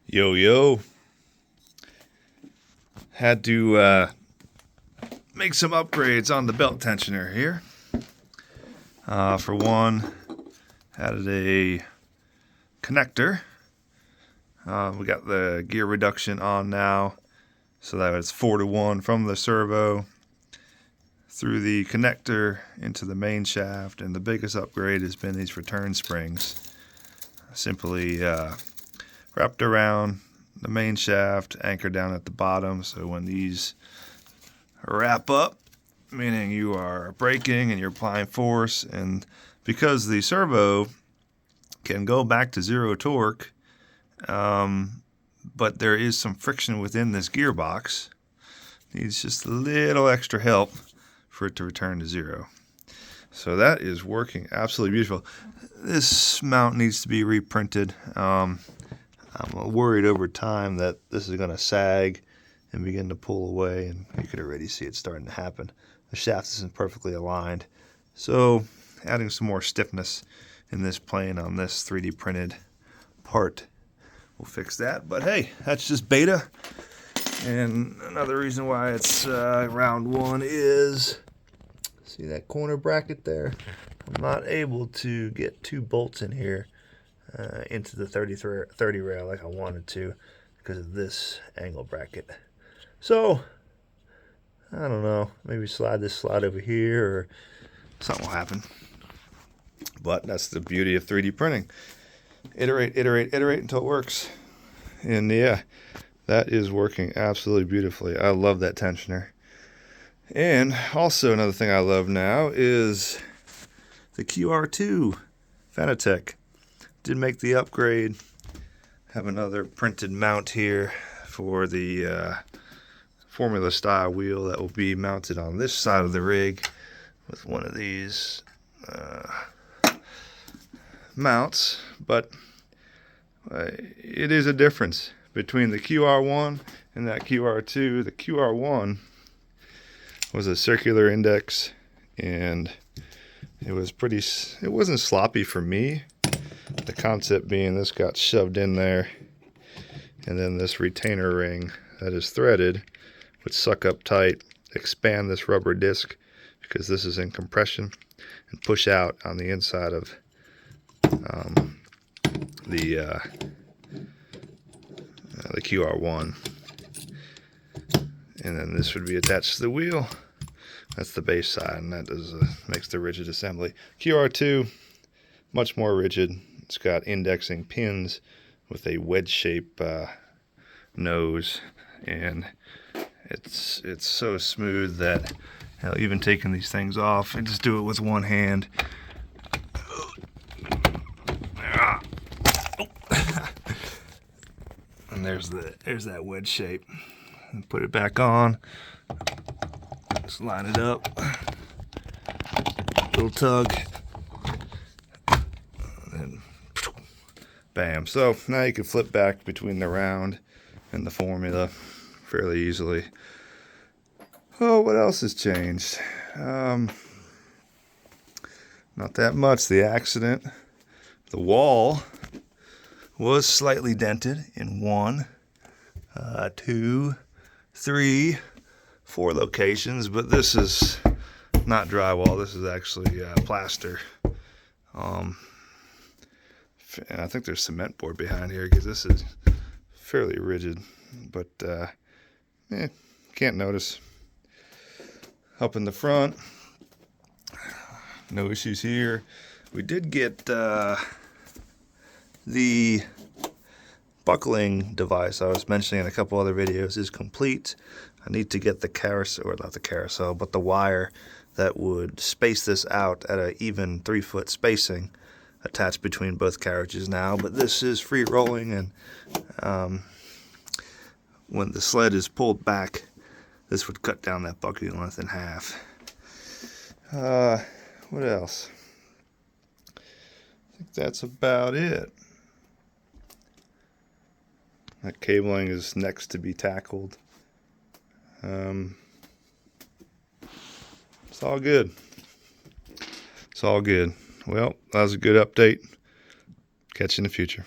Yo, yo. Had to make some upgrades on the belt tensioner here. For one, added a connector. We got the gear reduction on now, so that it's 4-to-1 from the servo through the connector into the main shaft. And the biggest upgrade has been these return springs. Simply wrapped around the main shaft, anchored down at the bottom, so when these wrap up, meaning you are braking and you're applying force, and because the servo can go back to zero torque, but there is some friction within this gearbox, needs just a little extra help for it to return to zero. So that is working absolutely beautiful. This mount needs to be reprinted. I'm worried over time that this is going to sag and begin to pull away, and you could already see it starting to happen. The shaft isn't perfectly aligned, so adding some more stiffness in this plane on this 3D printed part will fix that. But hey, that's just beta, and another reason why it's round one is, see that corner bracket there? I'm not able to get two bolts in here into the 30 rail like I wanted to because of this angle bracket. So, I don't know, maybe slide this slide over here or something will happen. But that's the beauty of 3D printing. Iterate until it works. And yeah, that is working absolutely beautifully. I love that tensioner. And also another thing I love now is the QR2 Fanatec. Did make the upgrade. Have another printed mount here for the formula style wheel that will be mounted on this side of the rig with one of these mounts. But it is a difference between the QR1 and that QR2. The QR1 was a circular index, and it wasn't sloppy for me. The concept being this got shoved in there, and then this retainer ring that is threaded would suck up tight, expand this rubber disc because this is in compression, and push out on the inside of the QR1. And then this would be attached to the wheel. That's the base side, and that makes the rigid assembly. QR2, much more rigid. It's got indexing pins with a wedge shape nose, and it's so smooth that even taking these things off, I just do it with one hand. And there's that wedge shape. And put it back on. Just line it up. Little tug. And bam. So now you can flip back between the round and the formula fairly easily. Oh, what else has changed? Not that much. The accident. The wall was slightly dented in 1, 2, 3, 4 locations, but this is not drywall. This is actually plaster. And I think there's cement board behind here because this is fairly rigid, but can't notice. Up in the front, no issues here. We did get the buckling device I was mentioning in a couple other videos is complete. I need to get the carousel, or not the carousel, but the wire that would space this out at an even 3-foot spacing attached between both carriages now. But this is free rolling, and when the sled is pulled back, this would cut down that buckling length in half. What else? I think that's about it. That cabling is next to be tackled. It's all good. It's all good. Well, that was a good update. Catch you in the future.